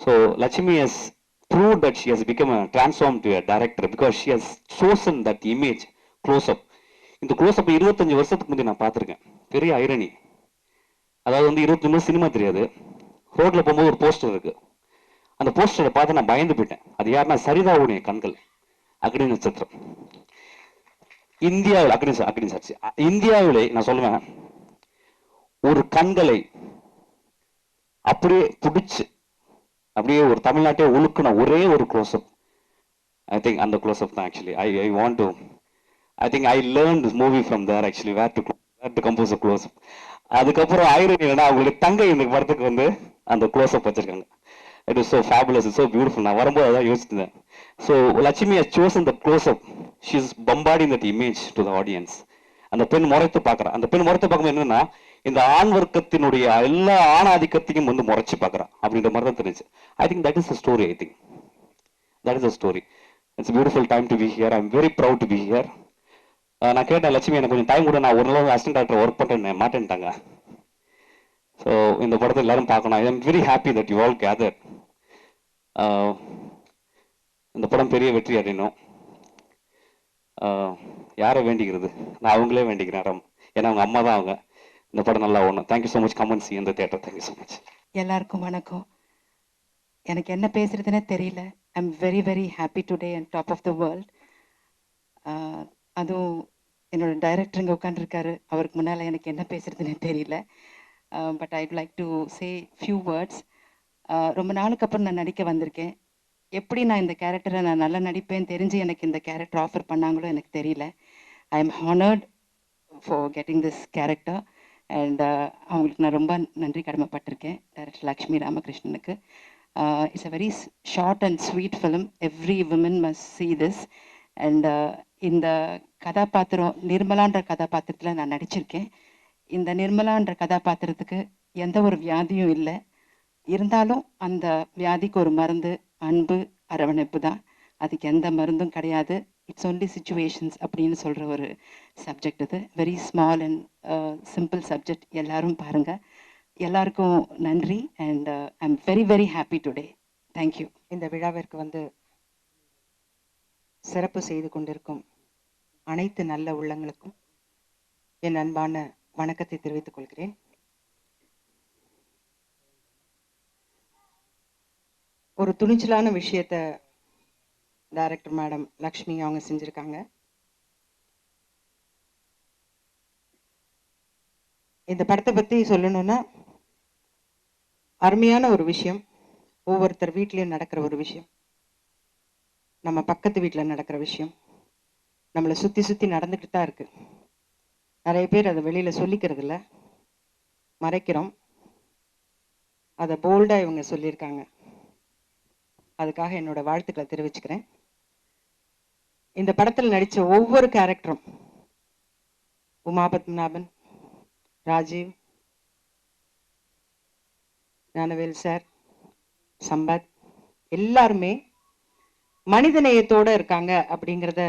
So Lakshmi has proved that she has become a transformed to a director because she has chosen that image close up. இந்த close up 25 வருஷத்துக்கு முந்தைய நான் பார்த்துருக்கேன். பெரிய irony. அதாவது வந்து 25 வருஷம் சினிமா தெரியாது. ரோட்ல போகும்போது ஒரு போஸ்டர் இருக்கு. அந்த போஸ்டரை பார்த்து நான் பயந்து போயிட்டேன். அது யாருன்னா சரிதாவுடைய கண்கள், அக்னி நட்சத்திரம். இந்தியாவில் அக்னி சாட்சி. இந்தியாவிலே நான் சொல்லுவேன், ஒரு கண்களை அப்படியே பிடிச்சு அப்படியே ஒரு தமிழ்நாட்டே ஒழுக்குன ஒரே ஒரு க்ளோஸ்அப். ஐ திங்க் அந்த க்ளோஸ்அப் தான் actually I want to I think I learn this movie from there actually where to compose a closeup. அதுக்கப்புறம் ஐரணி என்னன்னா அவங்களுடைய தங்கை இந்த படத்துக்கு வந்து அந்த க்ளோஸ்அப் வச்சிருக்காங்க. It is so fabulous, it's so beautiful. நான் வரும்போது அதான் யோசிச்சிருந்தேன். So Lakshmi has chosen the closeup. She is bombarding that image to the audience. அந்த பெண் முறைத்து பார்க்குறான். அந்த பெண் முறைத்து பார்க்கும்போது என்னன்னா, இந்த ஆண் வர்க்கத்தினுடைய எல்லா ஆணாதிக்கத்தையும் வந்து முறைச்சு பார்க்குறான் அப்படின்ற மாதிரி தான் தெரிஞ்சு. I think that is a story. I think that is a story. It's beautiful time to be here. I am very proud to be here. நான் கேட்டேன், லட்சுமி எனக்கு கொஞ்சம் டைம் கூட, நான் ஒரு நாள் அசிஸ்டன்ட் டாக்டர் ஒர்க் பண்ணுறேன் மாட்டேன்ட்டாங்க. ஸோ இந்த படத்தை எல்லாரும் பார்க்கணும். ஐ am very happy that you all gather. இந்த படம் பெரிய வெற்றி அடையணும். யாரை வேண்டிக்கிறது? நான் அவங்களே வேண்டிக்கிறேன். ஏன்னா அவங்க அம்மா தான் அவங்க. இந்த படம் நல்லா ஓடணும். Thank you so much. Come and see இந்த தியேட்டர். Thank you so much. எல்லாருக்கும் வணக்கம். எனக்கு என்ன பேசுறதுன்னே தெரியல. I am very very happy today and top of the world. அதுவும் என்னோட டைரக்டர் இங்கே உட்காந்துருக்காரு. அவருக்கு முன்னால் எனக்கு என்ன பேசுறதுன்னே தெரியல. But I'd like to say few words. ரொம்ப நாளுக்கு அப்புறம் நான் நடிக்க வந்திருக்கேன். எப்படி நான் இந்த கேரக்டரை நான் நல்லா நடிப்பேன்னு தெரிஞ்சு எனக்கு இந்த கேரக்டர் ஆஃபர் பண்ணாங்களோ எனக்கு தெரியல. I am honoured for getting this character. And அவங்களுக்கு நான் ரொம்ப நன்றி கடமைப்பட்டிருக்கேன், டைரக்டர் லக்ஷ்மி ராமகிருஷ்ணனுக்கு. It's a very short and sweet film. Every women must see this. And இந்த கதாபாத்திரம் நிர்மலான்ற கதாபாத்திரத்தில் நான் நடிச்சிருக்கேன். இந்த நிர்மலான்ற கதாபாத்திரத்துக்கு எந்த ஒரு வியாதியும் இல்லை. இருந்தாலும் அந்த வியாதிக்கு ஒரு மருந்து அன்பு, அரவணைப்பு தான். அதுக்கு எந்த மருந்தும் கிடையாது. இட்ஸ் ஒன்லி சிச்சுவேஷன்ஸ் அப்படின்னு சொல்கிற ஒரு சப்ஜெக்ட் இது. Very small and simple subject. எல்லாரும் பாருங்கள். எல்லாருக்கும் நன்றி. And I am very very happy today. Thank you. இந்த விழாவிற்கு வந்து சிறப்பு செய்து கொண்டிருக்கும் அனைத்து நல்ல உள்ளங்களுக்கும் என் அன்பான வணக்கத்தை தெரிவித்துக் கொள்கிறேன். ஒரு துணிச்சலான விஷயத்த டைரக்டர் மேடம் லக்ஷ்மி அவங்க செஞ்சிருக்காங்க. இந்த படத்தை பத்தி சொல்லணும்னா, அருமையான ஒரு விஷயம். ஒவ்வொருத்தர் வீட்லயும் நடக்கிற ஒரு விஷயம், நம்ம பக்கத்து வீட்டில் நடக்கிற விஷயம் நம்மளை சுத்தி சுத்தி நடந்துக்கிட்டு தான் இருக்கு. நிறைய பேர் அதை வெளியில சொல்லிக்கிறது இல்லை, மறைக்கிறோம். அதை போல்டா இவங்க சொல்லியிருக்காங்க. அதுக்காக என்னோட வாழ்த்துக்களை தெரிவிச்சுக்கிறேன். இந்த படத்தில் நடிச்ச ஒவ்வொரு கேரக்டரும், உமா பத்மநாபன், ராஜீவ், ஞானவேல் சார், சம்பத், எல்லாருமே மனிதநேயத்தோட இருக்காங்க அப்படிங்கிறத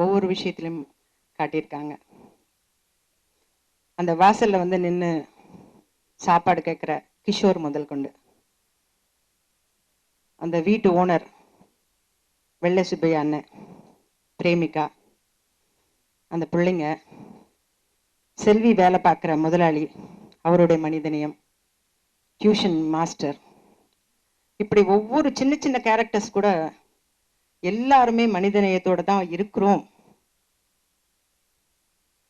ஒவ்வொரு விஷயத்திலும் காட்டியிருக்காங்க. அந்த வாசல்ல வந்து நின்று சாப்பாடு கேட்குற கிஷோர் முதல் கொண்டு, அந்த வீட்டு ஓனர் வெள்ளை சுப்பையா அண்ணன், பிரேமிகா, அந்த பிள்ளைங்க, செல்வி வேலை பார்க்குற முதலாளி, அவருடைய மனிதநேயம், டியூஷன் மாஸ்டர், இப்படி ஒவ்வொரு சின்ன சின்ன கேரக்டர்ஸ் கூட எல்லாருமே மனிதநேயத்தோட தான் இருக்கிறோம்.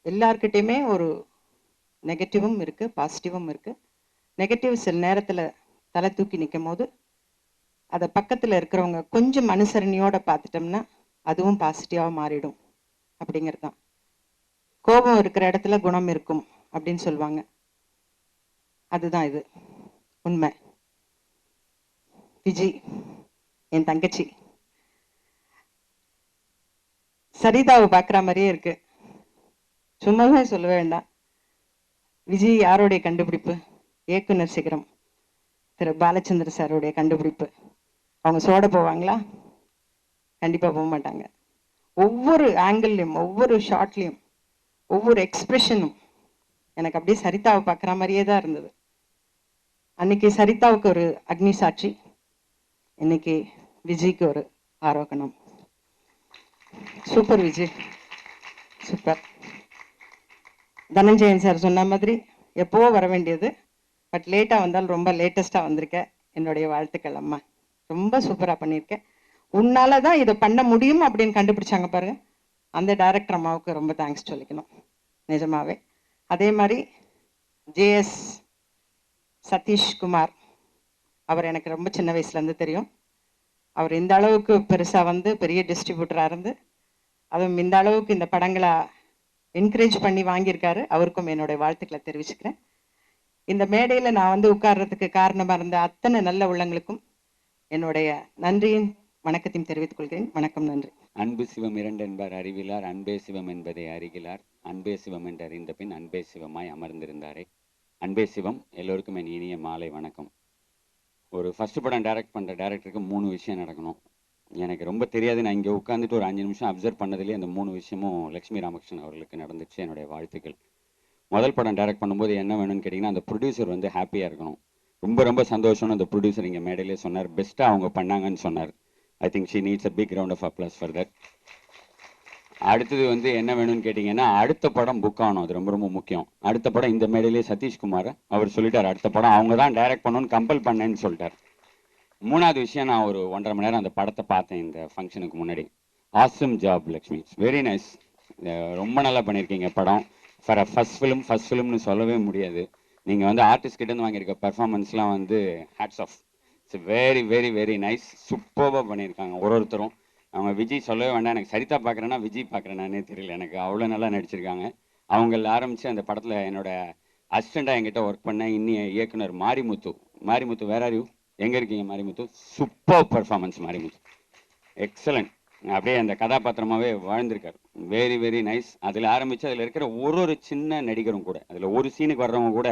எல்லார்கிட்டையுமே ஒரு நெகட்டிவும் இருக்கு, பாசிட்டிவும் இருக்கு. நெகட்டிவ் சில நேரத்தில் தலை தூக்கி நிற்கும் போது அதை பக்கத்தில் இருக்கிறவங்க கொஞ்சம் அனுசரணையோட பார்த்துட்டோம்னா அதுவும் பாசிட்டிவாக மாறிடும் அப்படிங்கிறது தான். கோபம் இருக்கிற இடத்துல குணம் இருக்கும் அப்படின்னு சொல்லுவாங்க. அதுதான் இது உண்மை. விஜி என் தங்கச்சி சரிதாவை பார்க்குற மாதிரியே இருக்கு. சும்மாவே சொல்ல வேண்டாம். விஜய் யாருடைய கண்டுபிடிப்பு? இயக்குனர் சிகரம் திரு பாலச்சந்திர சாருடைய கண்டுபிடிப்பு. அவங்க சோட போவாங்களா? கண்டிப்பா போக மாட்டாங்க. ஒவ்வொரு ஆங்கிள்லையும், ஒவ்வொரு ஷார்ட்லையும், ஒவ்வொரு எக்ஸ்பிரஷனும் எனக்கு அப்படியே சரிதாவை பார்க்குற மாதிரியே தான் இருந்தது. அன்னைக்கு சரிதாவுக்கு ஒரு அக்னி சாட்சி, இன்னைக்கு விஜய்க்கு ஒரு ஆரோகணம். Super Vijay, super. Dhananjayan sir சொன்ன மாதிரி எப்போ வர வேண்டியது, பட் லேட்டாக வந்தாலும் ரொம்ப லேட்டஸ்ட்டாக வந்திருக்க. என்னுடைய வாழ்த்துக்கள் அம்மா, ரொம்ப சூப்பராக பண்ணியிருக்கேன். உன்னால தான் இதை பண்ண முடியும் அப்படின்னு கண்டுபிடிச்சாங்க பாருங்க, அந்த டைரக்டர் அம்மாவுக்கு ரொம்ப தேங்க்ஸ் சொல்லிக்கணும் நிஜமாவே. அதே மாதிரி ஜேஎஸ் சதீஷ்குமார், அவர் எனக்கு ரொம்ப சின்ன வயசுலேருந்து தெரியும். அவர் இந்த அளவுக்கு பெருசாக வந்து பெரிய டிஸ்ட்ரிபியூட்டராக இருந்து அதுவும் இந்த அளவுக்கு இந்த படங்களை என்கரேஜ் பண்ணி வாங்கியிருக்காரு. அவருக்கும் என்னுடைய வாழ்த்துக்களை தெரிவிச்சுக்கிறேன். இந்த மேடையில் நான் வந்து உட்கார்றதுக்கு காரணமாக இருந்த அத்தனை நல்ல உள்ளங்களுக்கும் என்னுடைய நன்றியும் வணக்கத்தையும் தெரிவித்துக் கொள்கிறேன். வணக்கம், நன்றி. அன்பு சிவம் இரண்டு என்பார் அறிவிலார், அன்பே சிவம் என்பதை அறிகிறார். அன்பே சிவம் என்று அறிந்த பின் அன்பே சிவமாய் அமர்ந்திருந்தாரே. அன்பே சிவம். எல்லோருக்கும் என் இனிய மாலை வணக்கம். ஒரு ஃபர்ஸ்ட் படம் டைரக்ட் பண்ணுற டைரக்டருக்கு 3 விஷயம் நடக்கணும். எனக்கு ரொம்ப தெரியாது, நான் இங்கே உட்காந்துட்டு ஒரு 5 நிமிஷம் அப்சர்வ் பண்ணதுலேயே அந்த 3 விஷயமும் லட்சுமி ராமகிருஷ்ணன் அவர்களுக்கு நடந்துச்சு. என்னுடைய வாழ்த்துக்கள். முதல் படம் டைரக்ட் பண்ணும்போது என்ன வேணும்னு கேட்டிங்கன்னா, அந்த ப்ரொடியூசர் வந்து ஹாப்பியாக இருக்கணும். ரொம்ப ரொம்ப சந்தோஷம்னு அந்த ப்ரொடியூசர் இங்கே மேடையிலே சொன்னார். பெஸ்ட்டாக அவங்க பண்ணாங்கன்னு சொன்னார். I think she needs a big round of applause for that. அடுத்தது வந்து என்ன வேணும்னு கேட்டிங்கன்னா, அடுத்த படம் புக் ஆகணும். அது ரொம்ப ரொம்ப முக்கியம். அடுத்த படம் இந்த மேடையிலே சதீஷ்குமார் அவர் சொல்லிட்டார், அடுத்த படம் அவங்க தான் டைரக்ட் பண்ணணும்னு கம்பல் பண்ணேன்னு சொல்லிட்டார். 3வது விஷயம், நான் ஒரு 1.5 மணி நேரம் அந்த படத்தை பார்த்தேன் இந்த ஃபங்க்ஷனுக்கு முன்னாடி. Awesome job Lakshmi, very nice. ரொம்ப நல்லா பண்ணியிருக்கீங்க படம். ஃபார் அ ஃபர்ஸ்ட் ஃபிலிம்னு சொல்லவே முடியாது. நீங்கள் வந்து ஆர்டிஸ்ட் கிட்டேருந்து வாங்கியிருக்க பெர்ஃபார்மன்ஸ்லாம் வந்து hats off. It's very very very nice. சூப்பராக பண்ணியிருக்காங்க ஒருத்தரும். அவங்க விஜய் சொல்லவே வேண்டாம், எனக்கு சரிதா பார்க்குறேன்னா விஜய் பார்க்குறேன்னானே தெரியல, எனக்கு அவ்வளோ நல்லா நடிச்சிருக்காங்க. அவங்கள ஆரம்பித்து அந்த படத்தில் என்னோட அசிஸ்டண்ட்டாக என்கிட்ட ஒர்க் பண்ண இன்னிய இயக்குனர் மாரிமுத்து வேற யூ எங்கே இருக்கீங்க Marimuthu? Super performance Marimuthu, excellent. அப்படியே அந்த கதாபாத்திரமாகவே வாழ்ந்திருக்காரு. Very very nice. அதில் ஆரம்பித்து அதில் இருக்கிற ஒரு சின்ன நடிகரும் கூட, அதில் ஒரு சீனுக்கு வர்றவங்க கூட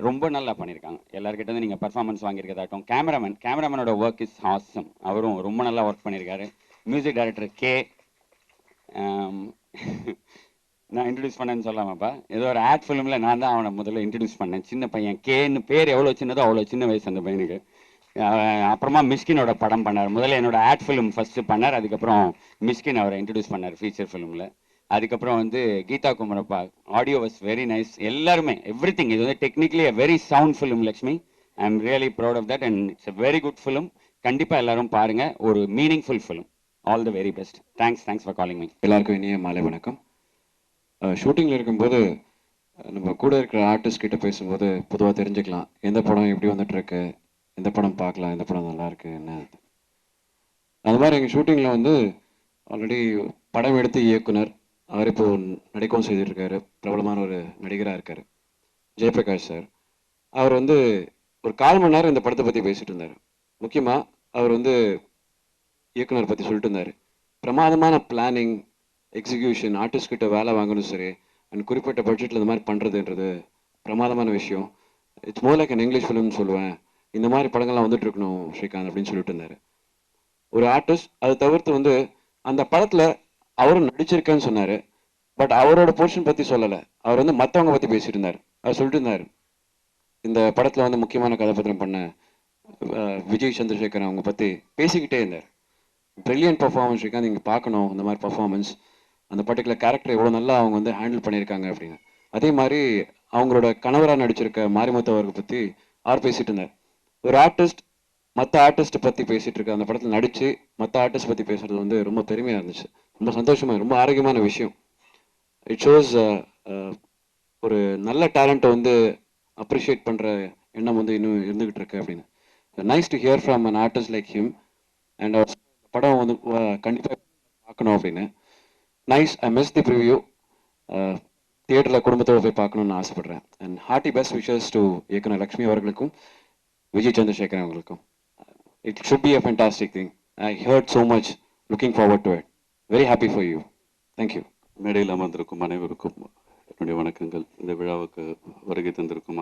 ரொம்ப நல்லா பண்ணியிருக்காங்க. எல்லாருக்கிட்ட நீங்கள் பர்ஃபார்மன்ஸ் வாங்கியிருக்கதாட்டும். கேமராமேனோட ஒர்க் இஸ் ஆசம். அவரும் ரொம்ப நல்லா ஒர்க் பண்ணியிருக்காரு. மியூசிக் டைரக்டர் கே, நான் இன்ட்ரடியூஸ் பண்ணேன்னு சொல்லாமாப்பா, ஏதோ ஒரு ஆட் ஃபிலிமில் நான் தான் அவனை முதல்ல இன்ட்ரடியூஸ் பண்ணேன். சின்ன பையன் கேன்னு பேர் எவ்வளோ சின்னதோ அவ்வளோ சின்ன வயசு அந்த பையனுக்கு. அப்புறமா மிஸ்கினோட படம் பண்ணார். முதல்ல என்னோட ஆட் ஃபிலிம் ஃபஸ்ட்டு பண்ணார், அதுக்கப்புறம் மிஸ்கின் அவரை இன்ட்ரடியூஸ் பண்ணார் ஃபீச்சர் ஃபிலிமில். அதுக்கப்புறம் வந்து Geetha Kumarappa, audio was very nice. எல்லாருமே எவ்ரி திங். இது வந்து technically a very sound film Lakshmi. I am really proud of that and it's a very good film. கண்டிப்பாக எல்லாரும் பாருங்கள். ஒரு meaningful film. All the very best. Thanks for calling me. எல்லாருக்கும் இனிய மாலை வணக்கம். ஷூட்டிங்கில் இருக்கும்போது நம்ம கூட இருக்கிற ஆர்டிஸ்ட் கிட்ட பேசும்போது பொதுவாக தெரிஞ்சுக்கலாம் எந்த படம் எப்படி வந்துட்டுருக்கு, எந்த படம் பார்க்கலாம், எந்த படம் நல்லாயிருக்கு என்ன. அது மாதிரி எங்கள் ஷூட்டிங்கில் வந்து ஆல்ரெடி படம் எடுத்து இயக்குனர், அவர் இப்போ நடிக்கவும் செய்துட்ருக்காரு, பிரபலமான ஒரு நடிகராக இருக்கார், ஜெயபிரகாஷ் சார். அவர் வந்து ஒரு 1/4 மணி நேரம் இந்த படத்தை பற்றி பேசிகிட்டு இருந்தார். முக்கியமாக அவர் வந்து இயக்குனர் பற்றி சொல்லிட்டு இருந்தார். பிரமாதமான பிளானிங், எக்ஸிக்யூஷன், ஆர்டிஸ்ட் கிட்ட வேலை வாங்கணும் சரி, அண்ட் குறிப்பிட்ட பட்ஜெட்டில் இந்த மாதிரி பண்ணுறதுன்றது பிரமாதமான விஷயம். It's more like an English ஃபிலிம்னு சொல்லுவேன். இந்த மாதிரி படங்கள்லாம் வந்துட்டு இருக்கணும் ஸ்ரீகாந்த் அப்படின்னு சொல்லிட்டு இருந்தார் ஒரு ஆர்டிஸ்ட். அதை தவிர்த்து வந்து அந்த படத்தில் அவரும் நடிச்சிருக்கேன்னு சொன்னார், பட் அவரோட போர்ஷன் பற்றி சொல்லலை. அவர் வந்து மற்றவங்க பற்றி பேசிட்டு இருந்தார். அவர் சொல்லிட்டு இருந்தார், இந்த படத்தில் வந்து முக்கியமான கதாபாத்திரம் பண்ண விஜய் சந்திரசேகர் அவங்க பற்றி பேசிக்கிட்டே இருந்தார். பிரில்லியன்ட் பர்ஃபார்மன்ஸ் ஸ்ரீகாந்த், நீங்கள் பார்க்கணும் இந்த மாதிரி பர்ஃபார்மன்ஸ், அந்த பர்டிகுலர் கேரக்டர் எவ்வளோ நல்லா அவங்க வந்து ஹேண்டில் பண்ணியிருக்காங்க அப்படின்னு. அதே மாதிரி அவங்களோட கணவராக நடிச்சிருக்க மாரிமுத்து அவர்களை பற்றி அவர் பேசிட்டு இருந்தார். ஒரு ஆர்டிஸ்ட் மற்ற ஆர்டிஸ்ட்டை பற்றி பேசிகிட்டு இருக்க, அந்த படத்தில் நடித்து மற்ற ஆர்டிஸ்ட் பற்றி பேசுகிறது வந்து ரொம்ப பெருமையாக இருந்துச்சு, ரொம்ப சந்தோஷமாக, ரொம்ப ஆரோக்கியமான விஷயம். இட் ஷோஸ் ஒரு நல்ல டேலண்ட்டை வந்து அப்ரிஷியேட் பண்ணுற எண்ணம் வந்து இன்னும் இருந்துகிட்டு இருக்கு அப்படின்னு. Nice to hear from an artist like him. And படம் வந்து கண்டிப்பாக பார்க்கணும் அப்படின்னு. Nice. I miss the preview. தியேட்டரில் குடும்பத்தோடு போய் பார்க்கணுன்னு ஆசைப்படுறேன். And hearty best wishes to இயக்குனர் லக்ஷ்மி அவர்களுக்கும் விஜய் சந்திரசேகர் அவர்களுக்கும். It should be a fantastic thing. I heard so much. Looking forward to it. Very happy for you. Thank you. மேடையில் அமர்ந்திருக்கும் அனைவருக்கும் என்னுடைய வணக்கங்கள். இந்த விழாவுக்கு வருகை தந்திருக்கும்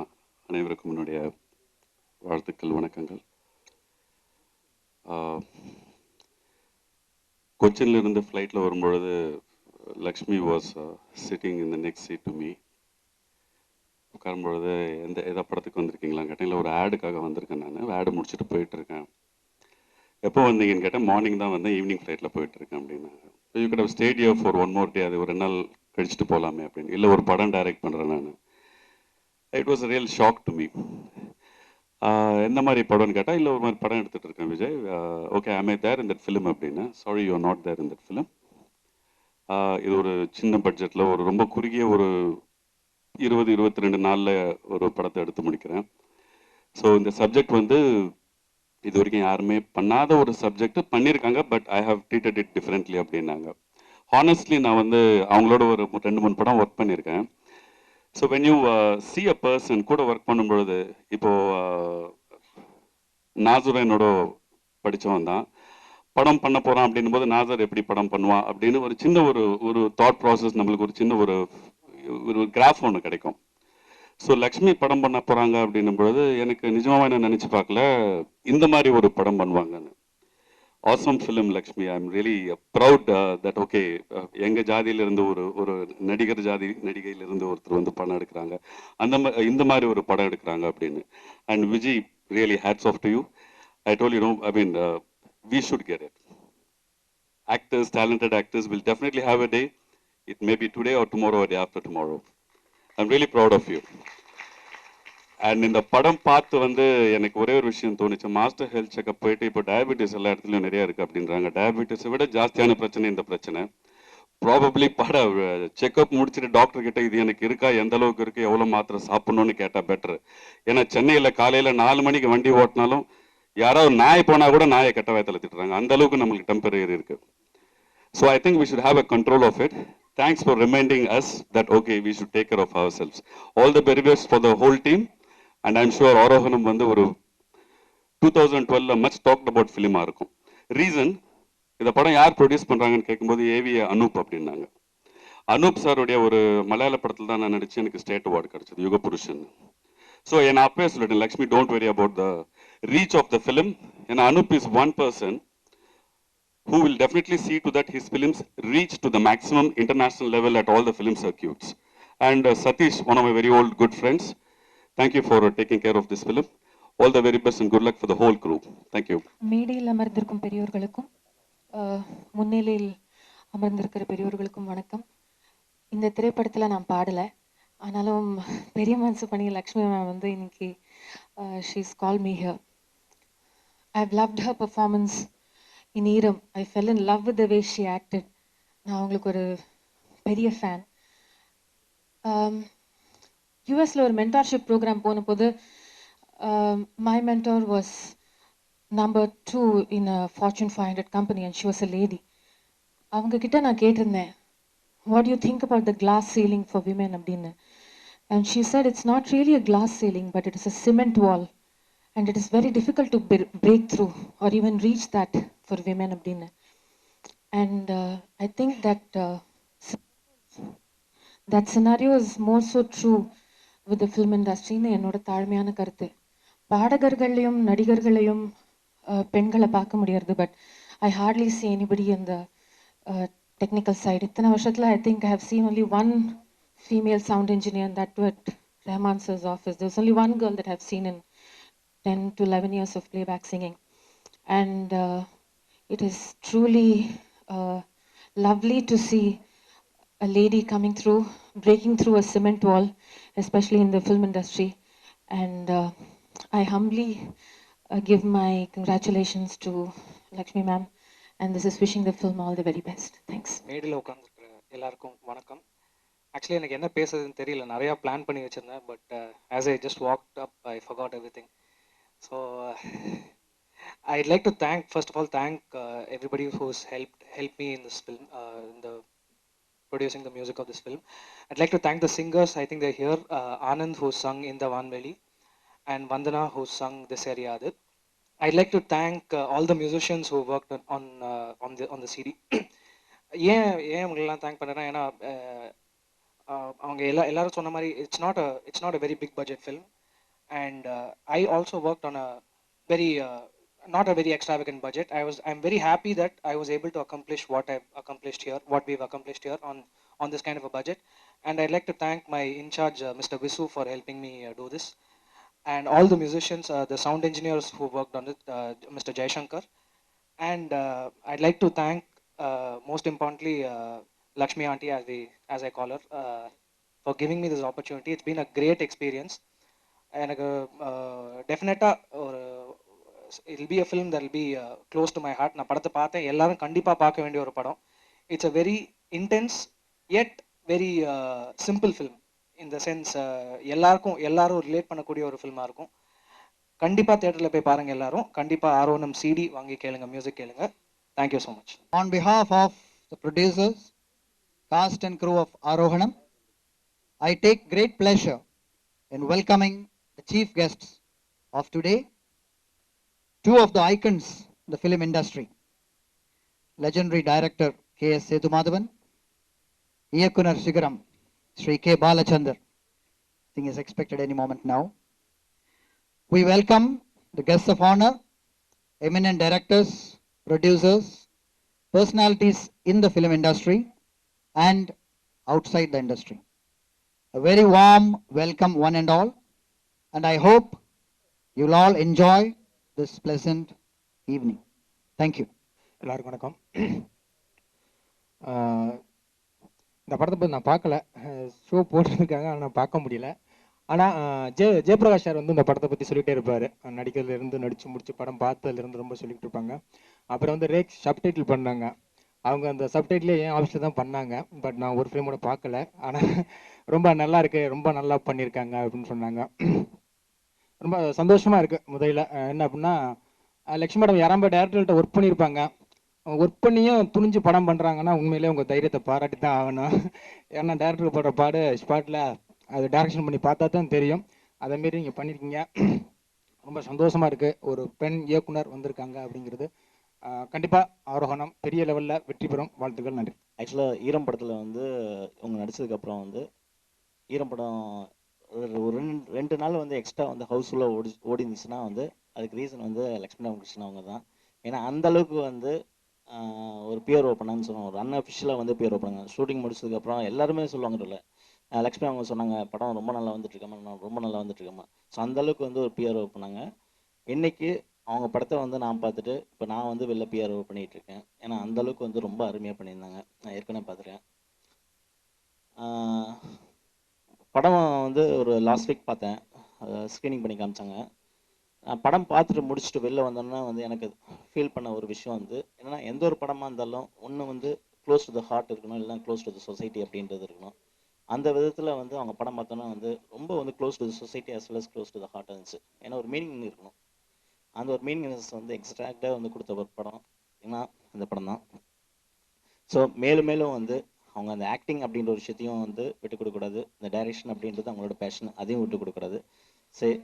அனைவருக்கும் என்னுடைய வாழ்த்துக்கள், வணக்கங்கள். கொச்சின்லேருந்து ஃப்ளைட்டில் வரும்பொழுது Lakshmi was sitting in the next seat to me. உட்காரும்பொழுது எந்த படத்துக்கு வந்திருக்கீங்களான்னு கேட்டேன். இல்லை, ஒரு ஆடுக்காக வந்திருக்கேன், நான் ஆடு முடிச்சுட்டு போயிட்டுருக்கேன். எப்போ வந்தீங்கன்னு கேட்டேன். மார்னிங் தான் வந்தேன், ஈவினிங் ஃப்ளைட்டில் போயிட்டுருக்கேன் அப்படின்னாங்க. You could have stayed here for one more day, அது ஒரு 2 நாள் கழிச்சுட்டு போகலாமே அப்படின்னு. இல்லை ஒரு படம் டைரக்ட் பண்ணுறேன் நான். It was a real shock to me. எந்த மாதிரி படம்னு கேட்டால், இல்லை ஒரு மாதிரி படம் எடுத்துகிட்டு இருக்கேன் Vijay. Okay, am I there in that film அப்படின்னு. Sorry, you are not there in that film. இது ஒரு சின்ன பட்ஜெட்டில் ஒரு ரொம்ப குறுகிய ஒரு 20-22 நாளில் ஒரு படத்தை எடுத்து முடிக்கிறேன். ஸோ இந்த சப்ஜெக்ட் வந்து இது வரைக்கும் யாருமே பண்ணாத ஒரு சப்ஜெக்ட் பண்ணியிருக்காங்க, but I have treated it differently அப்படின்னாங்க. ஹானஸ்ட்லி நான் வந்து அவங்களோட ஒரு 2-3 படம் ஒர்க் பண்ணியிருக்கேன். So when you see a person கூட ஒர்க் பண்ணும்பொழுது, இப்போது நாசர் என்னோட படித்தவன் தான், படம் பண்ண போகிறான் அப்படின்னும் போது நாசர் எப்படி படம் பண்ணுவான் அப்படின்னு ஒரு சின்ன ஒரு தாட் ப்ராசஸ், நம்மளுக்கு ஒரு சின்ன ஒரு கிராஃப் ஒன்று கிடைக்கும். ஸோ லக்ஷ்மி படம் பண்ண போகிறாங்க அப்படின்னும் பொழுது எனக்கு நிஜமாக நான் நினச்சி பார்க்கல இந்த மாதிரி ஒரு படம் பண்ணுவாங்கன்னு. Awesome film Lakshmi. I am really proud that okay, எங்கள் ஜாதியிலிருந்து ஒரு நடிகையிலிருந்து ஒருத்தர் வந்து படம் எடுக்கிறாங்க, இந்த மாதிரி ஒரு படம் எடுக்கிறாங்க அப்படின்னு. And Vijay, really hats off to you. I told you know, I mean we should get it. Actors, talented actors will definitely have a day. It may be today or tomorrow or day after tomorrow. I'm really proud of you. And இந்த படம் பார்த்து வந்து எனக்கு ஒரே ஒரு விஷயம் தோணுச்சு. Master health checkup போயிட்டு இப்போ டயபெட்டிஸ் எல்லா இடத்துலையும் நிறைய இருக்குது அப்படின்றாங்க. டயபெட்டிஸை விட ஜாஸ்தியான பிரச்சனை இந்த பிரச்சனை. ப்ராபப்ளி செக்அப் முடிச்சுட்டு டாக்டர் கிட்ட இது எனக்கு இருக்கா, எந்த அளவுக்கு இருக்குது, எவ்வளோ மாத்திரை சாப்பிட்ணுன்னு கேட்டால் பெட்ரு. ஏன்னா சென்னையில் காலையில் 4 மணிக்கு வண்டி ஓட்டினாலும் யாராவது நாய் போனால் கூட நாயை கெட்ட வயத்தில் திட்டுறாங்க. அந்த அளவுக்கு நம்மளுக்கு டெம்பரரி இருக்குது. So I think we should have a control of it. Thanks for reminding us that okay, we should take care of ourselves. All the very best for the whole team. And I'm sure Aarohanam வந்து ஒரு 2012 much talked about ஃபிலிமாக இருக்கும். Reason, இந்த படம் யார் produce பண்ணுறாங்கன்னு கேட்கும்போது AVA Anoop அப்படின்னாங்க. அனூப் சாருடைய ஒரு மலையாள படத்தில் தான் நான் நடிச்சு எனக்கு ஸ்டேட் அவார்டு கிடச்சிது, யுகபுருஷன். ஸோ என்னை அப்பவே சொல்லிட்டேன், Lakshmi don't worry about the reach of the film. ஏன்னா Anoop is one person who will definitely see to that his films reach to the maximum international level at all the film circuits. And Satish, one of my very old good friends, thank you for taking care of this film. All the very best and good luck for the whole crew. Thank you. மேடையில் அமர்ந்திருக்கும் பெரியோர்களுக்கும் முன்னிலையில் அமர்ந்திருக்கிற பெரியோர்களுக்கும் வணக்கம். இந்த திரைப்படத்தில் நான் பாடலை, ஆனாலும் பெரிய மனசு பண்ணி லக்ஷ்மி மேம் வந்து இன்னைக்கு she's call me here. I've loved her performance in Eram. I fell in love with the way she acted. நான் அவங்களுக்கு ஒரு பெரிய ஃபேன். யூஎஸில் ஒரு மென்டார்ஷிப் ப்ரோக்ராம் போன போது my mentor was number 2 in a Fortune 500 company and she was a lady. அவங்க கிட்ட நான் கேட்டிருந்தேன், what do you think about the glass ceiling for women அப்படின்னு. And she said it's not really a glass ceiling, but it is a cement wall and it is very difficult to break through or even reach that for women அப்படின்னு. And I think that scenario is more so true with the film industry ன்னு என்னோட தாழ்மையான கருத்து. பாடகர்களையும் நடிகர்களையும் பெண்களை பார்க்க முடியாது, but I Hartley see anybody in the technical side. இத்தனை வருஷத்துல I think I have seen only one female sound engineer, and that too at Rahman sir's office. There's only one girl that I've seen in 10 to 11 years of playback singing. And it is truly lovely to see a lady coming through, breaking through a cement wall, especially in the film industry. And I humbly give my congratulations to Lakshmi ma'am, and this is wishing the film all the very best. Thanks. மேடையில் உட்காந்துருக்கிற எல்லாருக்கும் வணக்கம். Actually எனக்கு என்ன பேசுறதுன்னு தெரியல, நிறையா plan பண்ணி வச்சுருந்தேன், but as I just walked up I forgot everything. So I'd like to first of all thank everybody who's helped me in this film, in the producing the music of this film. I'd like to thank the singers. I think they're here. Anand, who sung In the Vanveli, and Vandana, who sung This Area Adit. I'd like to thank all the musicians who worked on the CD. ஏன் உங்களெல்லாம் thank பண்ணுறேன்னா, ஏன்னா அவங்க எல்லாரும் சொன்ன மாதிரி it's not a very big budget film, and I also worked on a very not a very extravagant budget. I'm very happy that I was able to accomplish what we've accomplished here on this kind of a budget. And I'd like to thank my in charge Mr. Visu for helping me do this, and all the musicians, the sound engineers who worked on it, Mr. Jaishankar, And I'd like to thank, most importantly, Lakshmi Auntie, as I call her, for giving me this opportunity. It's been a great experience. எனக்கு டெஃபினட்டாக ஒரு will be a film that will be close to my heart. நான் படத்தை பார்த்தேன், எல்லாரும் கண்டிப்பாக பார்க்க வேண்டிய ஒரு படம். It's a very intense yet very simple film. இந்த சென்ஸ் எல்லாரும் ரிலேட் பண்ணக்கூடிய ஒரு ஃபில்மாக இருக்கும். கண்டிப்பாக தேட்டரில் போய் பாருங்கள் எல்லாரும். கண்டிப்பாக ஆர்ஓஎன்எம் சிடி வாங்கி கேளுங்க, மியூசிக் கேளுங்க. Thank you so much. On behalf of the producers, cast and crew of Arohanam, I take great pleasure in welcoming the chief guests of today, two of the icons in the film industry, legendary director K.S. Sethumadhavan, Iyakunar Sigaram, Sri K. Balachandar. I think is expected any moment now. We welcome the guests of honor, eminent directors, producers, personalities in the film industry and outside the industry. A very warm welcome one and all, and I hope you'll all enjoy this pleasant evening. Thank you. எல்லாருக்கும் வணக்கம். இந்த படத்தை பற்றி நான் பார்க்கல, show போட்டிருக்காங்க, ஆனால் நான் பார்க்க முடியல. ஆனால் ஜெயபிரகாஷ் சார் வந்து இந்த படத்தை பற்றி சொல்லிகிட்டே இருப்பார். நடிக்கிறதுலேருந்து நடித்து முடிச்சு படம் பார்த்ததுலேருந்து ரொம்ப சொல்லிக்கிட்டு இருப்பாங்க. அப்புறம் வந்து ரேக் சப்டைட்டில் பண்ணாங்க. அவங்க அந்த சப்டைட்டிலே என் ஆஃபீஸில் தான் பண்ணாங்க. பட் நான் ஒரு ஃபிலிமோட பார்க்கல. ஆனால் ரொம்ப நல்லா இருக்கு, ரொம்ப நல்லா பண்ணியிருக்காங்க அப்படின்னு சொன்னாங்க. ரொம்ப சந்தோஷமாக இருக்குது. முதல்ல என்ன அப்படின்னா, லக்ஷ்மி மேடம் யாராம்பா டேரக்டர்கிட்ட ஒர்க் பண்ணியிருப்பாங்க. ஒர்க் பண்ணியும் துணிஞ்சு படம் பண்ணுறாங்கன்னா உண்மையிலே உங்கள் தைரியத்தை பாராட்டி தான் ஆகணும். ஏன்னா டேரக்டருக்கு போடுற பாடு ஸ்பாட்டில் அது டைரக்ஷன் பண்ணி பார்த்தா தான் தெரியும். அதேமாரி நீங்கள் பண்ணியிருக்கீங்க. ரொம்ப சந்தோஷமாக இருக்குது. ஒரு பெண் இயக்குனர் வந்திருக்காங்க அப்படிங்கிறது. கண்டிப்பாக ஆரோகணம் பெரிய லெவலில் வெற்றி பெறும். வாழ்த்துக்கள், நன்றி. ஆக்சுவலாக ஈரம் படத்தில் வந்து இவங்க நடிச்சதுக்கப்புறம் வந்து ஈரம் படம் ஒரு 2 நாள் வந்து எக்ஸ்ட்ரா வந்து ஹவுஸ்ஃபுல்லாக ஓடி இருந்துச்சுன்னா வந்து அதுக்கு ரீசன் வந்து லக்ஷ்மி ராமகிருஷ்ணன் அவங்க தான். ஏன்னா அந்தளவுக்கு வந்து ஒரு பிஆர்ஓ பண்ணான்னு சொன்னாங்க. ஒரு அன்அஃபிஷியலாக வந்து பிஆர்ஓ பண்ணாங்க. ஷூட்டிங் முடிச்சதுக்கப்புறம் எல்லாருமே சொல்லுவாங்கல்ல, லக்ஷ்மி அவங்க சொன்னாங்க படம் ரொம்ப நல்லா வந்துட்டுருக்கேம்மா, ரொம்ப நல்லா வந்துட்டுருக்கேம்மா. ஸோ அந்தளவுக்கு வந்து ஒரு பிஆர்ஓ பண்ணாங்க. இன்றைக்கி அவங்க படத்தை வந்து நான் பார்த்துட்டு இப்போ நான் வந்து வெளில பிஆர்ஓ பண்ணிகிட்ருக்கேன். ஏன்னா அந்தளவுக்கு வந்து ரொம்ப அருமையாக பண்ணியிருந்தாங்க. நான் ஏற்கனவே பார்த்துருக்கேன். படம் வந்து ஒரு லாஸ்ட் வீக் பார்த்தேன், ஸ்க்ரீனிங் பண்ணி காமிச்சாங்க. படம் பார்த்துட்டு முடிச்சுட்டு வெளில வந்தோன்னா வந்து எனக்கு ஃபீல் பண்ண ஒரு விஷயம் வந்து என்னென்னா, எந்த ஒரு படமாக இருந்தாலும் ஒன்று வந்து க்ளோஸ் டு த ஹார்ட் இருக்கணும், இல்லைனா க்ளோஸ் டு த சொசைட்டி அப்படின்றது இருக்கணும். அந்த விதத்தில் வந்து அவங்க படம் பார்த்தோன்னா வந்து ரொம்ப வந்து close to the society as well as close to the heart இருந்துச்சு. ஏன்னா ஒரு மீனிங் இருக்கணும். அந்த ஒரு மீனிங்னஸ் வந்து எக்ஸ்ட்ராக்டாக வந்து கொடுத்த ஒரு படம் ஏன்னா அந்த படம் தான். ஸோ மேலும் மேலும் வந்து அவங்க அந்த ஆக்டிங் அப்படின்ற ஒரு விஷயத்தையும் வந்து விட்டு கொடுக்கக்கூடாது. இந்த டைரக்ஷன் அப்படின்றது அவங்களோட பேஷன், அதையும் விட்டு கொடுக்கக்கூடாது. சரி,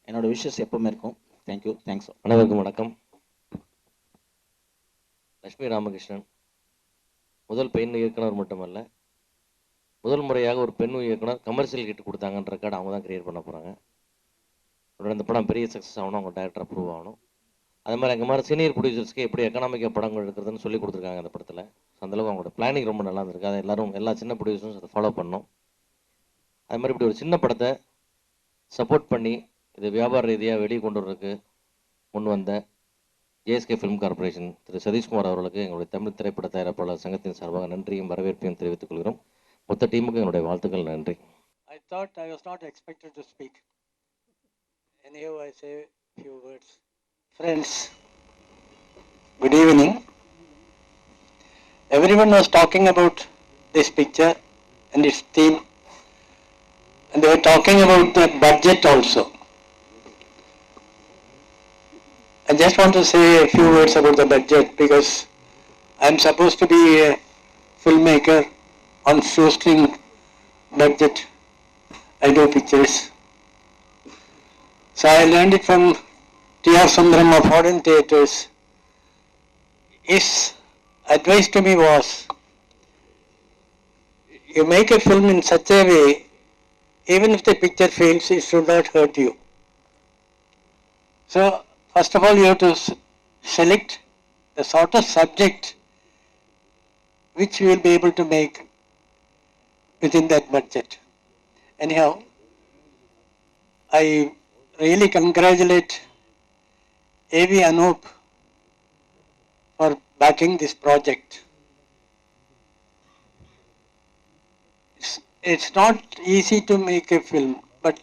என்னோட விஷஸ் எப்பவுமே இருக்கும். Thank you, thanks. அனைவருக்கும் வணக்கம். லக்ஷ்மி ராமகிருஷ்ணன் முதல் பெண் இயக்குனர் மட்டுமல்ல, முதல் முறையாக ஒரு பெண் இயக்குனர் கமர்ஷியல் கிட்ட கொடுத்தாங்கன்ற ரெக்கார்டு அவங்க தான் கிரியேட் பண்ண போகிறாங்க. இந்த படம் பெரிய சக்ஸஸ் ஆகணும், அவங்க டைரக்டர் அப்ரூவ் ஆகணும். அதே மாதிரி அங்கே மாதிரி சீனியர் ப்ரொடியூசர்ஸ்க்கு எப்படி எக்கனாமிக்காக படங்கள் எடுக்கிறதுன்னு சொல்லி கொடுத்துருக்காங்க அந்த படத்தில். அந்தளவுக்கு அவங்களோட பிளானிங் ரொம்ப நல்லா இருந்திருக்கு. அதை எல்லா சின்ன ப்ரொடியூசர்ஸும் அதை ஃபாலோ பண்ணணும். அது மாதிரி இப்படி ஒரு சின்ன படத்தை சப்போர்ட் பண்ணி இது வியாபார ரீதியாக வெளியே கொண்டு வரதுக்கு முன் வந்த ஜேஎஸ்கே ஃபிலிம் கார்பரேஷன் திரு சதீஷ்குமார் அவர்களுக்கு எங்களுடைய தமிழ் திரைப்பட தயாரிப்பாளர் சங்கத்தின் சார்பாக நன்றியும் வரவேற்பையும் தெரிவித்துக் கொள்கிறோம். மொத்த டீமுக்கு என்னுடைய வாழ்த்துக்கள், நன்றி. I thought I was not expected to speak. Anyhow, I say a few words. Friends, good evening. Everyone was talking about this picture and its theme, and they were talking about the budget also. I just want to say a few words about the budget because I'm supposed to be a filmmaker on shoestring budget. I do pictures. So I learned it from T.R. Sundaram of Modern Theatres. His advice to me was, you make a film in such a way, even if the picture fails, it should not hurt you. So first of all, you have to select the sort of subject which you will be able to make within that budget. Anyhow, I really congratulate A.V. Anup for backing this project. It's not easy to make a film, but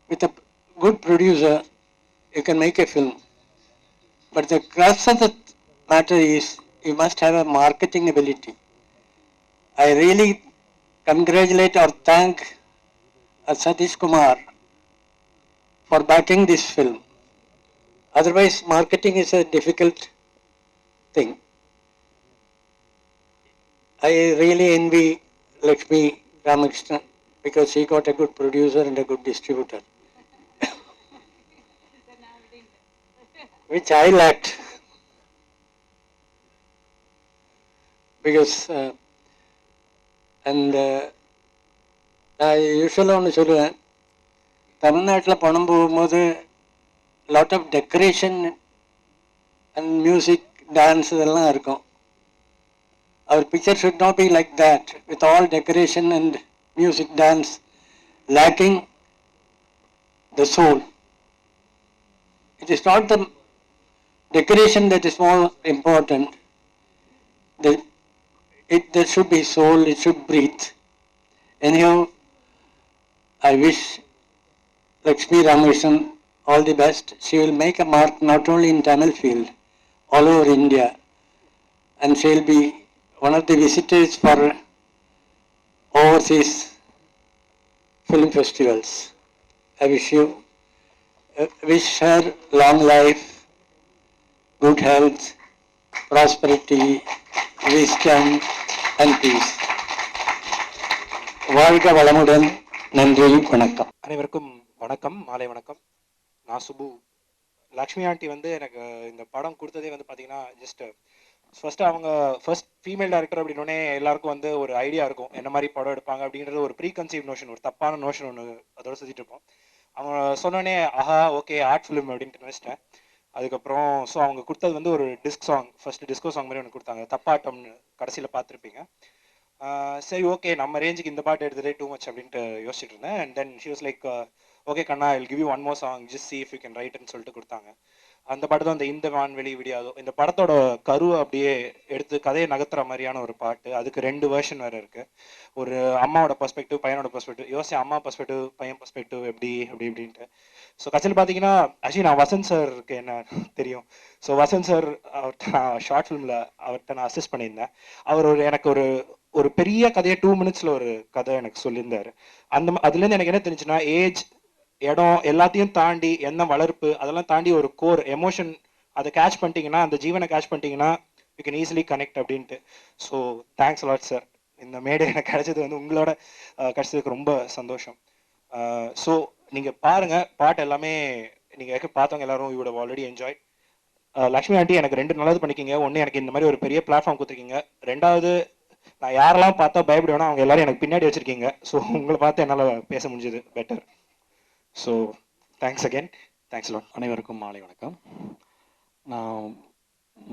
with a good producer, you can make a film. But the crux of the matter is you must have a marketing ability. I really congratulate or thank Satish Kumar for backing this film. Otherwise, marketing is a difficult thing. I really envy Lakshmi Ramakrishnan because he got a good producer and a good distributor, which I lacked. Because நான் யூஸ்வலாக ஒன்று சொல்லுவேன், தமிழ்நாட்டில் பணம் போகும்போது lot of decoration and music dance இதெல்லாம் இருக்கும். Our picture should not be like that, with all decoration and music dance, lacking the soul. It is not the decoration that is more important. There should be soul, it should breathe. Anyhow, I wish Lakshmi Ramakrishnan all the best. She will make a mark not only in Tamil field, all over India, and she will be one of the visitors for overseas film festivals. I wish her long life, good health, prosperity, wisdom and peace. வாழ்க வளமுடன். நன்றி, வணக்கம். அனைவருக்கும் வணக்கம், மாலை வணக்கம். நான் Subu. Lakshmi aunty வந்து எனக்கு இந்த படம் கொடுத்ததே வந்து பார்த்தீங்கன்னா ஜஸ்ட் அவங்க ஃபர்ஸ்ட் ஃபீமேல் டைரக்டர் அப்படின்னோடனே எல்லாருக்கும் வந்து ஒரு ஐடியா இருக்கும் என்ன மாதிரி படம் எடுப்பாங்க அப்படின்றது ஒரு ப்ரீ கன்சீவ் நோஷன், ஒரு தப்பான நோஷன் ஒன்று அதோட சுற்றிட்டு இருப்போம். அவங்க சொன்னோடனே ஆஹா ஓகே ஆர்ட் ஃபிலிம் அப்படின்ட்டு நினச்சிட்டேன். அதுக்கப்புறம் ஸோ அவங்க கொடுத்தது வந்து ஒரு disk song, first disco song மாதிரி ஒன்று கொடுத்தாங்க, தப்பாட்டம்னு கடைசியில் பார்த்துருப்பீங்க. சரி ஓகே நம்ம ரேஞ்சுக்கு இந்த பாட்டு எடுத்துகிட்டே டூ மச் அப்படின்ட்டு யோசிச்சுட்டு இருந்தேன். And then she was like okay கண்ணா I will give you one more song, just see if you can write ன்னு சொல்லிட்டு கொடுத்தாங்க. அந்த பாட்டு தான் இந்த வான்வெளி விடியாதோ. இந்த படத்தோட கருவை அப்படியே எடுத்து கதையை நகர்த்துற மாதிரியான ஒரு பாட்டு. அதுக்கு 2 வெர்ஷன் வேறு இருக்குது. ஒரு அம்மாவோட பெர்ஸ்பெக்டிவ், பையனோட பெர்ஸ்பெக்டிவ். அம்மா பெர்ஸ்பெக்டிவ், பையன் பெர்ஸ்பெக்டிவ் அப்படி இப்படின்ட்டு. ஸோ கட்சியில் பார்த்தீங்கன்னா ஆக்சுவலி நான் வசந்த் சாருக்கு என்ன தெரியும். ஸோ வசந்த் சார் அவர்கிட்ட நான் ஷார்ட் ஃபிலிமில் அவர்கிட்ட நான் அசிஸ்ட் பண்ணியிருந்தேன். அவர் எனக்கு ஒரு பெரிய கதையை 2 மினிட்ஸில் ஒரு கதை எனக்கு சொல்லியிருந்தார். அதுலேருந்து எனக்கு என்ன தெரிஞ்சுன்னா, ஏஜ், இடம் எல்லாத்தையும் தாண்டி என்ன வளர்ப்பு அதெல்லாம் தாண்டி ஒரு கோர் எமோஷன் அதை கேட்ச் பண்ணிட்டீங்கன்னா, அந்த ஜீவனை கேட்ச் பண்ணிட்டீங்கன்னா யூ கேன் ஈஸிலி கனெக்ட் அப்படின்ட்டு. So thanks a lot sir. இந்த மேடை எனக்கு கிடைச்சது வந்து உங்களோட கிடைச்சதுக்கு ரொம்ப சந்தோஷம். ஸோ நீங்கள் பாருங்கள், பாட்டு எல்லாமே நீங்கள் பார்த்தவங்க எல்லாரும் you would have already enjoy. Lakshmi aunty எனக்கு 2 நல்லது பண்ணிக்கிங்க. ஒன்று, எனக்கு இந்த மாதிரி ஒரு பெரிய பிளாட்ஃபார்ம் கொடுத்துருக்கீங்க. 2வது, நான் யாரெல்லாம் பார்த்தா பயப்படுவேன்னா அவங்க எல்லாரும் எனக்கு பின்னாடி வச்சுருக்கீங்க. ஸோ உங்களை பார்த்து என்னால் பேச முடிஞ்சது better. So thanks again. Thanks lot. அனைவருக்கும் மாலை வணக்கம். நான்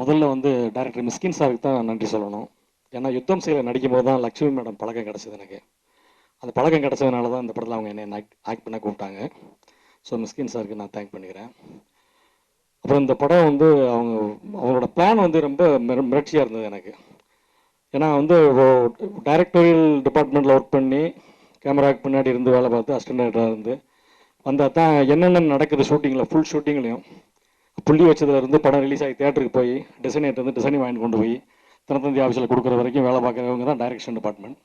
முதல்ல வந்து டைரக்டர் மிஸ்கின் சாருக்கு தான் நன்றி சொல்லணும். ஏன்னா யுத்தம் செய்ய நடிக்கும் போது தான் லக்ஷ்மி மேடம் பழக்கம் கிடச்சிது எனக்கு. அந்த பழக்கம் கிடச்சதுனால தான் இந்த படத்தில் அவங்க என்னை ஆக்ட் பண்ண கூப்பிட்டாங்க. ஸோ மிஸ்கின் சாருக்கு நான் தேங்க் பண்ணிக்கிறேன். அப்புறம் இந்த படம் வந்து அவங்களோட பிளான் வந்து ரொம்ப மிரட்சியாக இருந்தது எனக்கு. ஏன்னா வந்து டைரக்டோரியல் டிபார்ட்மெண்ட்டில் ஒர்க் பண்ணி கேமராவுக்கு பின்னாடி இருந்து வேலை பார்த்து அசிஸ்டண்டாக இருந்து வந்தால் தான் என்னென்ன நடக்குது ஷூட்டிங்கில், ஃபுல் ஷூட்டிங்லையும் புள்ளி வச்சதுலேருந்து படம் ரிலீஸ் ஆகி தேட்டருக்கு போய் டிசைனர்ட்டு வந்து டிசைனிங் வாங்கிட்டு கொண்டு போய் தினத்தந்தி ஆஃபீஸில் கொடுக்குற வரைக்கும் வேலை பார்க்குறவங்க தான் டைரக்ஷன் டிபார்ட்மெண்ட்.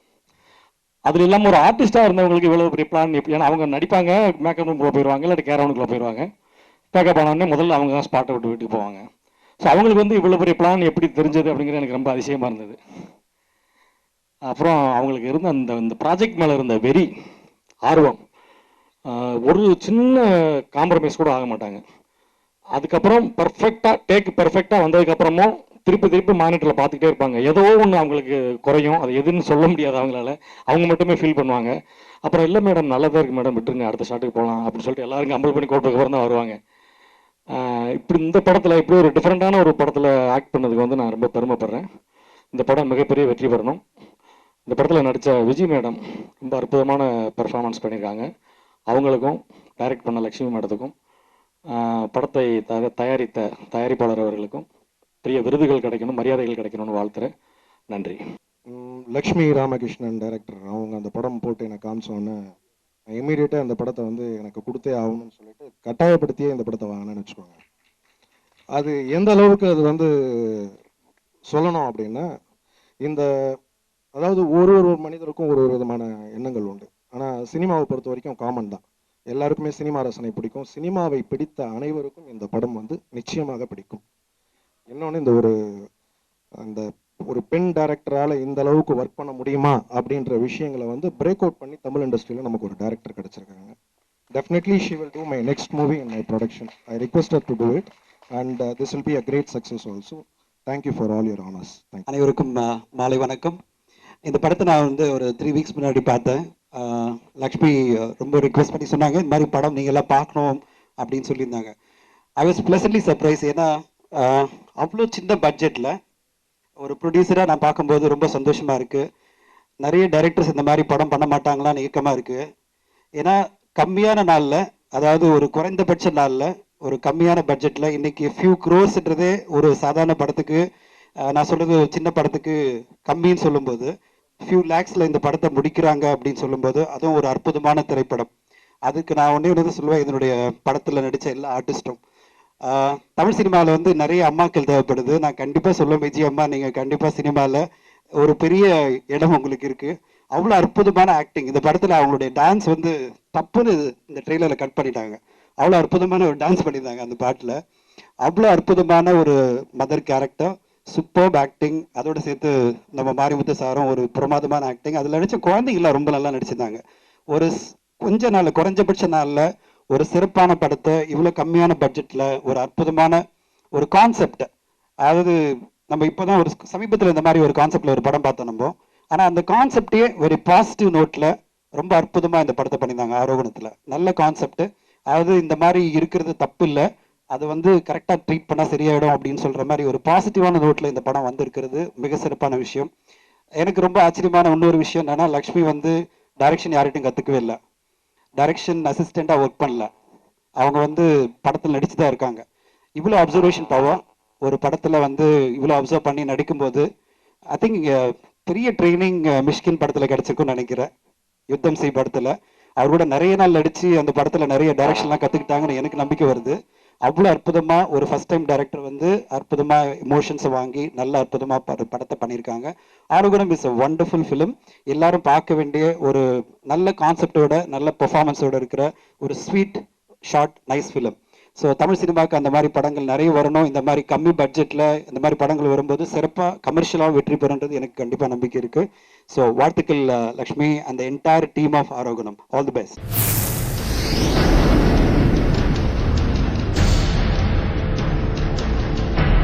அதில் இல்லாமல் ஒரு ஆர்டிஸ்ட்டாக இருந்தவங்களுக்கு இவ்வளோ பெரிய பிளான். ஏன்னா அவங்க நடிப்பாங்க, மேக்கப் ரூம்குள்ளே போயிடுவாங்க, இல்லாட்டி கேரவனுக்குள்ளே போயிடுவாங்க. பேக்கப் ஆனோடனே முதல்ல அவங்க தான் ஸ்பாட்டை விட்டு வீட்டுக்கு போவாங்க. ஸோ அவங்களுக்கு வந்து இவ்வளோ பெரிய பிளான் எப்படி தெரிஞ்சது அப்படிங்கிறது எனக்கு ரொம்ப அதிசயமாக இருந்தது. அப்புறம் அவங்களுக்கு இருந்த அந்த ப்ராஜெக்ட் மேலே இருந்த வெறி, ஆர்வம், ஒரு சின்ன காம்ப்ரமைஸ் கூட ஆக மாட்டாங்க. அதுக்கப்புறம் பெர்ஃபெக்டாக வந்ததுக்கப்புறமும் திருப்பி மானிட்டரில் பார்த்துக்கிட்டே இருப்பாங்க. ஏதோ ஒன்று அவங்களுக்கு குறையும், அது எதுன்னு சொல்ல முடியாது அவங்களால. அவங்க மட்டுமே ஃபீல் பண்ணுவாங்க. அப்புறம் இல்லை மேடம் நல்லதாக இருக்குது மேடம், விட்டுருங்க அடுத்த ஷாட்டுக்கு போகலாம் அப்படின்னு சொல்லிட்டு எல்லாருக்கும் கம்பல் பண்ணி கூப்பிட்டதுக்கப்புறம் தான் வருவாங்க. இப்படி இந்த படத்தில் இப்படி ஒரு டிஃப்ரெண்ட்டான ஒரு படத்தில் ஆக்ட் பண்ணதுக்கு வந்து நான் ரொம்ப பெருமைப்படுறேன். இந்த படம் மிகப்பெரிய வெற்றி பெறணும். இந்த படத்தில் நடித்த விஜய் மேடம் ரொம்ப அற்புதமான பெர்ஃபார்மன்ஸ் பண்ணியிருக்காங்க. அவங்களுக்கும் டைரக்ட் பண்ண லக்ஷ்மி மேடத்துக்கும் படத்தை தயாரித்த தயாரிப்பாளர் அவர்களுக்கும் பெரிய விருதுகள் கிடைக்கணும், மரியாதைகள் கிடைக்கணும்னு வாழ்த்துறேன். நன்றி. லக்ஷ்மி ராமகிருஷ்ணன் டைரக்டர் அவங்க அந்த படம் போட்டு எனக்கு காமிச்சோன்னே இமீடியட்டாக அந்த படத்தை வந்து எனக்கு கொடுத்தே ஆகணும்னு சொல்லிட்டு கட்டாயப்படுத்தியே இந்த படத்தை வாங்கினேன்னு வச்சுக்கோங்க. அது எந்த அளவுக்கு அது வந்து சொல்லணும் அப்படின்னா, இந்த அதாவது ஒரு ஒரு மனிதருக்கும் ஒரு ஒரு விதமான எண்ணங்கள் உண்டு. ஆனால் சினிமாவை பொறுத்த வரைக்கும் காமன் தான். எல்லாருக்குமே சினிமா ரசனை பிடிக்கும். சினிமாவை பிடித்த அனைவருக்கும் இந்த படம் வந்து நிச்சயமாக பிடிக்கும். இன்னொன்று, இந்த அந்த ஒரு பெண் டைரக்டரால் இந்த அளவுக்கு ஒர்க் பண்ண முடியுமா அப்படின்ற விஷயங்களை வந்து பிரேக் அவுட் பண்ணி தமிழ் இண்டஸ்ட்ரியில் நமக்கு ஒரு டைரக்டர் கிடச்சிருக்காங்க. Definitely she will do my next movie in my production. I request her to do it and this will be a great success also. Thank you for all your honours. அனைவருக்கும் மாலை வணக்கம். இந்த படத்தை நான் வந்து ஒரு 3 வீக்ஸ் முன்னாடி பார்த்தேன். லக்ஷ்மி ரொம்ப ரிக்வெஸ்ட் பண்ணி சொன்னாங்க, இந்த மாதிரி படம் நீங்கள் எல்லாம் பார்க்கணும் அப்படின்னு சொல்லியிருந்தாங்க. I was pleasantly surprise. ஏன்னா அவ்வளோ சின்ன பட்ஜெட்டில் ஒரு ப்ரொடியூசராக நான் பார்க்கும்போது ரொம்ப சந்தோஷமாக இருக்குது. நிறைய டைரக்டர்ஸ் இந்த மாதிரி படம் பண்ண மாட்டாங்களான்னு ஏக்கமாக இருக்குது. ஏன்னா கம்மியான நாளில், அதாவது ஒரு குறைந்தபட்ச நாளில், ஒரு கம்மியான பட்ஜெட்டில் இன்றைக்கி ஃபியூ க்ரோஸ்ன்றதே ஒரு சாதாரண படத்துக்கு, நான் சொல்கிறது ஒரு சின்ன படத்துக்கு கம்மின்னு சொல்லும்போது, ஃபியூ லேக்ஸில் இந்த படத்தை முடிக்கிறாங்க அப்படின்னு சொல்லும்போது அதுவும் ஒரு அற்புதமான திரைப்படம். அதுக்கு நான் ஒன்று சொல்லுவேன், இதனுடைய படத்தில் நடித்த எல்லா ஆர்டிஸ்ட்டும். தமிழ் சினிமாவில் வந்து நிறைய அம்மாக்கள் தேவைப்படுது. நான் கண்டிப்பாக சொல்லுவேன், விஜய் அம்மா நீங்கள் கண்டிப்பாக சினிமாவில் ஒரு பெரிய இடம் உங்களுக்கு இருக்குது. அவ்வளோ அற்புதமான ஆக்டிங். இந்த படத்தில் அவங்களுடைய டான்ஸ் வந்து தப்புன்னு இந்த ட்ரெய்லரில் கட் பண்ணிட்டாங்க. அவ்வளோ அற்புதமான ஒரு டான்ஸ் பண்ணியிருந்தாங்க அந்த பாட்டில். அவ்வளோ அற்புதமான ஒரு மதர் கேரக்டர், சூப்பர்ப் ஆக்டிங். அதோடு சேர்த்து நம்ம மாரிமுத்து சாரும் ஒரு பிரமாதமான ஆக்டிங். அதில் நடித்த குழந்தைங்களாம் ரொம்ப நல்லா நடிச்சிருந்தாங்க. ஒரு கொஞ்ச நாள், குறைஞ்சபட்ச நாளில் ஒரு சிறப்பான படத்தை இவ்வளோ கம்மியான பட்ஜெட்டில் ஒரு அற்புதமான ஒரு கான்செப்ட். அதாவது நம்ம இப்போ தான் ஒரு சமீபத்தில் இந்த மாதிரி ஒரு கான்செப்டில் ஒரு படம் பார்த்தோம் நம்ம. ஆனால் அந்த கான்செப்டே ஒரு பாசிட்டிவ் நோட்டில் ரொம்ப அற்புதமாக இந்த படத்தை பண்ணியிருந்தாங்க. ஆரோகணத்தில் நல்ல கான்செப்ட். அதாவது இந்த மாதிரி இருக்கிறது தப்பு இல்லை, அது வந்து கரெக்டாக ட்ரீட் பண்ணால் சரியாயிடும் அப்படின்னு சொல்கிற மாதிரி ஒரு பாசிட்டிவான நோட்டில் இந்த படம் வந்திருக்கிறது மிக சிறப்பான விஷயம். எனக்கு ரொம்ப ஆச்சரியமான இன்னொரு விஷயம் என்னன்னா, லக்ஷ்மி வந்து டைரக்ஷன் யார்கிட்டையும் கற்றுக்கவே இல்லை. டைரக்ஷன் அசிஸ்டண்ட்டாக ஒர்க் பண்ணல. அவங்க வந்து படத்தில் நடிச்சு தான் இருக்காங்க. இவ்வளோ அப்சர்வேஷன் பவர் ஒரு படத்தில் வந்து இவ்வளோ அப்சர்வ் பண்ணி நடிக்கும்போது ஐ திங்க் பெரிய ட்ரைனிங் மிஷ்கின் படத்தில் கிடச்சிருக்குன்னு நினைக்கிறேன். யுத்தம் செய் படத்தில் அவர் கூட நிறைய நாள் நடித்து அந்த படத்தில் நிறைய டைரக்ஷன்லாம் கற்றுக்கிட்டாங்கன்னு எனக்கு நம்பிக்கை வருது. அவ்வளோ அற்புதமாக ஒரு ஃபஸ்ட் டைம் டைரக்டர் வந்து அற்புதமாக எமோஷன்ஸை வாங்கி நல்ல அற்புதமாக படத்தை பண்ணியிருக்காங்க. Aarohanam is a wonderful film. எல்லாரும் பார்க்க வேண்டிய ஒரு நல்ல கான்செப்டோட நல்ல பெர்ஃபார்மன்ஸோட இருக்கிற ஒரு sweet short nice film. So Tamil சினிமாவுக்கு அந்த மாதிரி படங்கள் நிறைய வரணும். இந்த மாதிரி கம்மி பட்ஜெட்டில் இந்த மாதிரி படங்கள் வரும்போது சிறப்பாக கமர்ஷியலாக வெற்றி பெறுன்றது எனக்கு கண்டிப்பாக நம்பிக்கை இருக்குது. ஸோ வாழ்த்துக்கள் லக்ஷ்மி, அந்த entire team of Aarohanam. All the best.